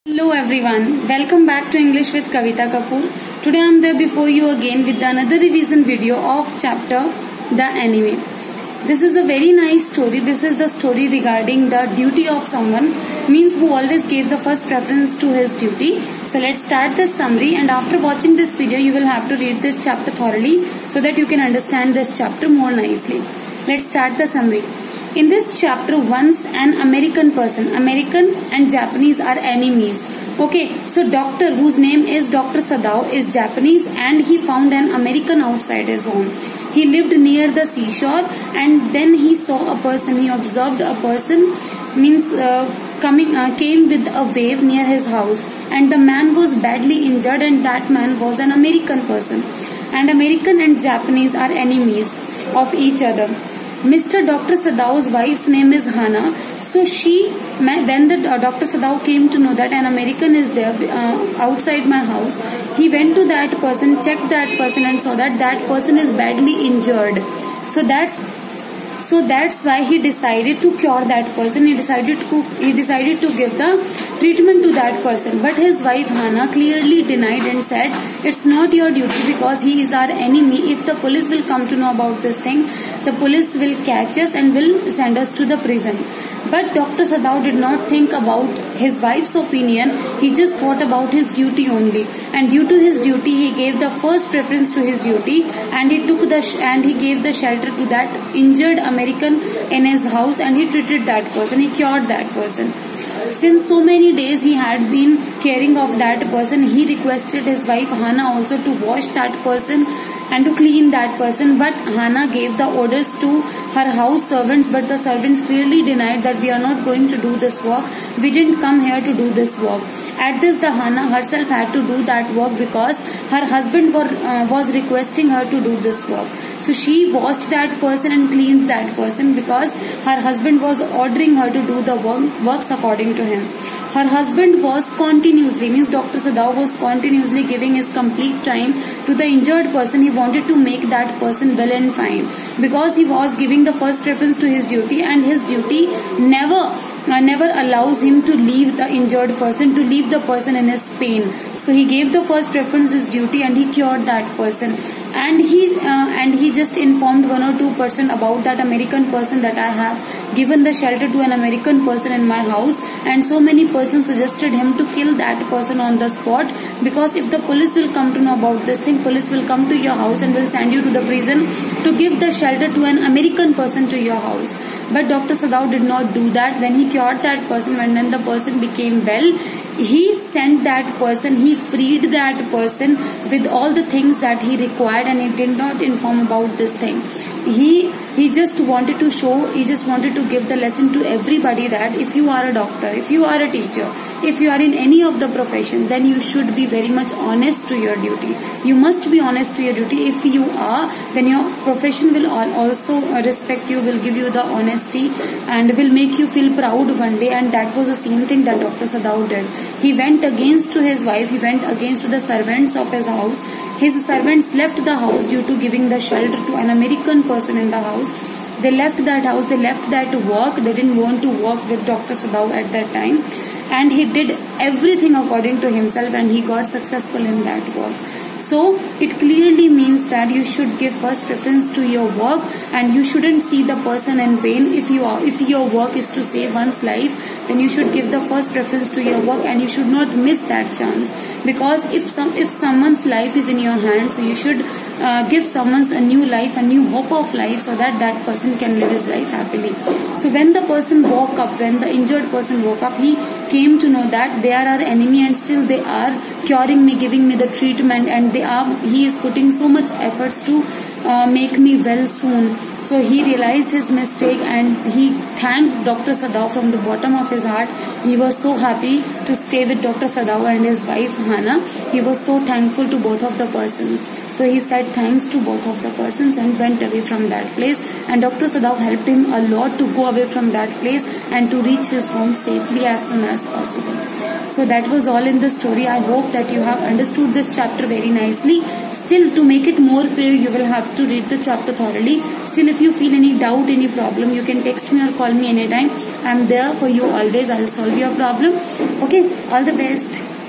Hello everyone, welcome back to English with Kavita Kapoor. Today I am there before you again with another revision video of chapter The Enemy. This is a very nice story. This is the story regarding the duty of someone, means who always gave the first preference to his duty. So let's start this summary, and after watching this video you will have to read this chapter thoroughly so that you can understand this chapter more nicely. Let's start the summary. In this chapter, once an American person, American and Japanese are enemies. Okay, so doctor whose name is Dr. Sadao is Japanese and he found an American outside his home. He lived near the seashore and then he saw a person, he observed a person, means came with a wave near his house, and the man was badly injured, and that man was an American person. And American and Japanese are enemies of each other. Mr. Dr. Sadao's wife's name is Hana. So when the Dr. Sadao came to know that an American is there outside my house, he went to that person, checked that person and saw that that person is badly injured. So that's why he decided to cure that person. He decided to give the treatment to that person. But his wife Hana clearly denied and said, it's not your duty because he is our enemy. If the police will come to know about this thing, the police will catch us and will send us to the prison. But Dr. Sadao did not think about his wife's opinion. He just thought about his duty only. And due to his duty, he gave the first preference to his duty, and he gave the shelter to that injured American in his house, and he treated that person. He cured that person. Since so many days he had been caring of that person, he requested his wife Hana also to wash that person and to clean that person. But Hana gave the orders to her house servants, but the servants clearly denied that we are not going to do this work. We didn't come here to do this work. At this, the Hana herself had to do that work because her husband was requesting her to do this work. So she washed that person and cleaned that person because her husband was ordering her to do the works according to him. Her husband was continuously, means Dr. Sadao was continuously giving his complete time to the injured person. He wanted to make that person well and fine because he was giving the first preference to his duty, and his duty never allows him to leave the injured person, to leave the person in his pain. So he gave the first preference his duty and he cured that person. And he just informed 1 or 2% about that American person that I have given the shelter to an American person in my house, and so many persons suggested him to kill that person on the spot, because if the police will come to know about this thing, police will come to your house and will send you to the prison to give the shelter to an American person to your house. But Dr. Sadao did not do that. When he cured that person, when the person became well, he sent that person, he freed that person with all the things that he required, and he did not inform about this thing. He just wanted to show, he just wanted to give the lesson to everybody that if you are a doctor, if you are a teacher, if you are in any of the profession, then you should be very much honest to your duty. You must be honest to your duty. If you are, then your profession will also respect you, will give you the honesty, and will make you feel proud one day. And that was the same thing that Dr. Sadao did. He went against to his wife, he went against to the servants of his house. His servants left the house due to giving the shelter to an American person in the house. They left that house, they left that work. They didn't want to work with Dr. Sadao at that time. And he did everything according to himself, and he got successful in that work. So it clearly means that you should give first preference to your work, and you shouldn't see the person in pain. If your work is to save one's life, then you should give the first preference to your work, and you should not miss that chance. Because if someone's life is in your hands, so you should give someone a new life, a new hope of life, so that that person can live his life happily. So when the person woke up, when the injured person woke up, he came to know that they are our enemy, and still they are curing me, giving me the treatment, and he is putting so much efforts to make me well soon. So he realized his mistake, and he thanked Dr. Sadao from the bottom of his heart. He was so happy to stay with Dr. Sadao and his wife Hana. He was so thankful to both of the persons. So he said thanks to both of the persons and went away from that place. And Dr. Sadao helped him a lot to go away from that place and to reach his home safely as soon as possible. So that was all in the story. I hope that you have understood this chapter very nicely. Still, to make it more clear, you will have to read the chapter thoroughly. Still, if you feel any doubt, any problem, you can text me or call me anytime. I'm there for you always. I'll solve your problem. Okay, all the best.